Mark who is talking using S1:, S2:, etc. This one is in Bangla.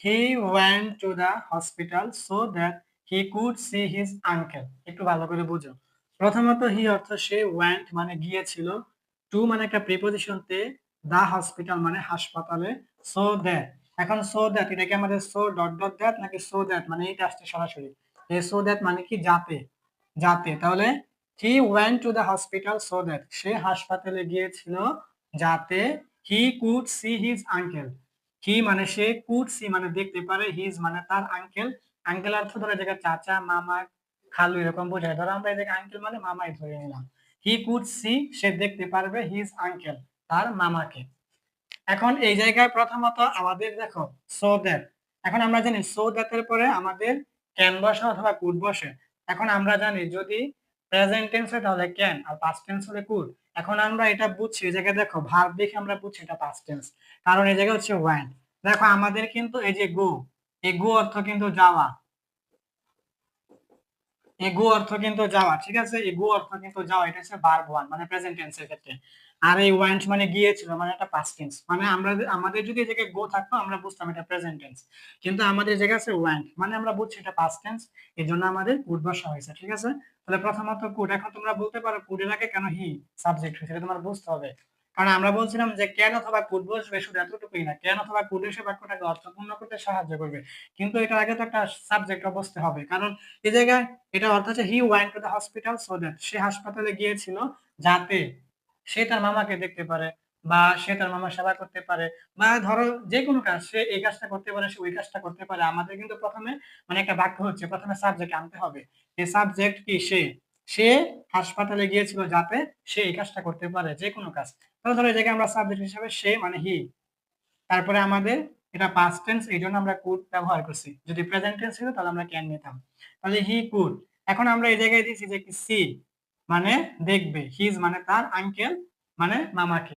S1: He went to the hospital so that he could see his uncle. একটু ভালো করে বুঝো। প্রথমত হি অর্থ সে, ওয়েন্ট মানে গিয়েছিল, টু মানে একটা প্রিপজিশন তে, দা হসপিটাল মানে হাসপাতালে, সো দ্যাট। এখন সো দ্যাট এটা কি আমাদের সো ডট ডট দ্যাট নাকি সো দ্যাট মানে এইটা আসছে সরাসরি? এই সো দ্যাট মানে কি যাতে, যাতে। তাহলে he went to the hospital so that সে হাসপাতালে গিয়েছিল যাতে he could see his uncle. He মানে সে, কুড সি মানে দেখতে পারে, হিজ মানে তার, আঙ্কেল। আঙ্কেল অর্থ ধরে জায়গায় চাচা, মামা, খালু এরকম বোঝায়। ধরো আমরা এই জায়গায় আঙ্কেল মানে মামাই ধরে নিলাম। হি কুড সি সে দেখতে পারবে, হিজ আঙ্কেল তার মামাকে। এখন এই জায়গায় প্রথমত আমাদের দেখো সো দ্যাট। এখন আমরা জানি সো দ্যাট এর পরে আমাদের ক্যান বসে অথবা কুড বসে। এখন আমরা জানি যদি প্রেজেন্ট টেন্স হয় তাহলে ক্যান, আর পাস্ট টেন্স হলে কুড। এখন আমরা এটা বুঝছি, এই জায়গায় দেখো ভার্ব দেখে আমরা বুঝছি এটা পাস্ট টেন্স, কারণ এই জায়গায় হচ্ছে ওয়েন্ট। দেখো আমাদের কিন্তু এই যে গো, এই গো অর্থ কিন্তু যাওয়া, এগো অর্থ কিন্তু যাওয়া, ঠিক আছে? এগো অর্থ কিন্তু যাওয়া, এটা হচ্ছে ভার্ব ওয়ান মানে প্রেজেন্ট টেন্সের ক্ষেত্রে। আর এই ওয়েন্ট মানে গিয়েছিল মানে এটা পাস্ট টেন্স। মানে আমরা আমাদের যদি এই জায়গায় গো থাকতো আমরা বুঝতাম এটা প্রেজেন্ট টেন্স, কিন্তু আমাদের এই জায়গায় আছে ওয়েন্ট মানে আমরা বুঝছি এটা পাস্ট টেন্স, এই জন্য আমাদের কুড বসা হয়েছে, ঠিক আছে? তাহলে প্রথমত কুড। এখন তোমরা বলতে পারো কুডের আগে কেন হি সাবজেক্ট হয়েছে, এটা তোমার বুঝতে হবে। কারণ আমরা বলছিলাম যে ক্যান অথবা কুড বসবে, শুধু এতটুকুই না, ক্যান অথবা কুড এসে বাক্যটাকে অর্থপূর্ণ করতে সাহায্য করবে, কিন্তু এটার আগে তো একটা সাবজেক্ট বসতে হবে। কারণ এই জায়গায় এটা অর্থ হচ্ছে he went to the hospital so that সে হাসপাতালে গিয়েছিল যাতে সে তার মামাকে দেখতে পারে, বা সে তার মামার সেবা করতে পারে, বা ধরো যে কোনো কাজ, সে এই কাজটা করতে পারে, সে ওই কাজটা করতে পারে। আমাদের কিন্তু প্রথমে মানে একটা বাক্য হচ্ছে প্রথমে সাবজেক্ট আনতে হবে। এই সাবজেক্ট কি? সে। সে হাসপাতালে গিয়েছিল যাতে সে এই কাজটা করতে পারে, যে কোনো কাজ। তাহলে ধরো এই জায়গায় আমরা সাবজেক্ট হিসেবে সে মানে হি, তারপরে আমাদের এটা পাস্ট টেন্স এই জন্য আমরা কুড ব্যবহার করছি। যদি প্রেজেন্ট টেন্স ছিল তাহলে আমরা ক্যান নিতাম। তাহলে হি কুড। এখন আমরা এই জায়গায় দিয়েছি যে কি সি মানে দেখবে, হিজ মানে তার, আঙ্কেল মানে মামাকে।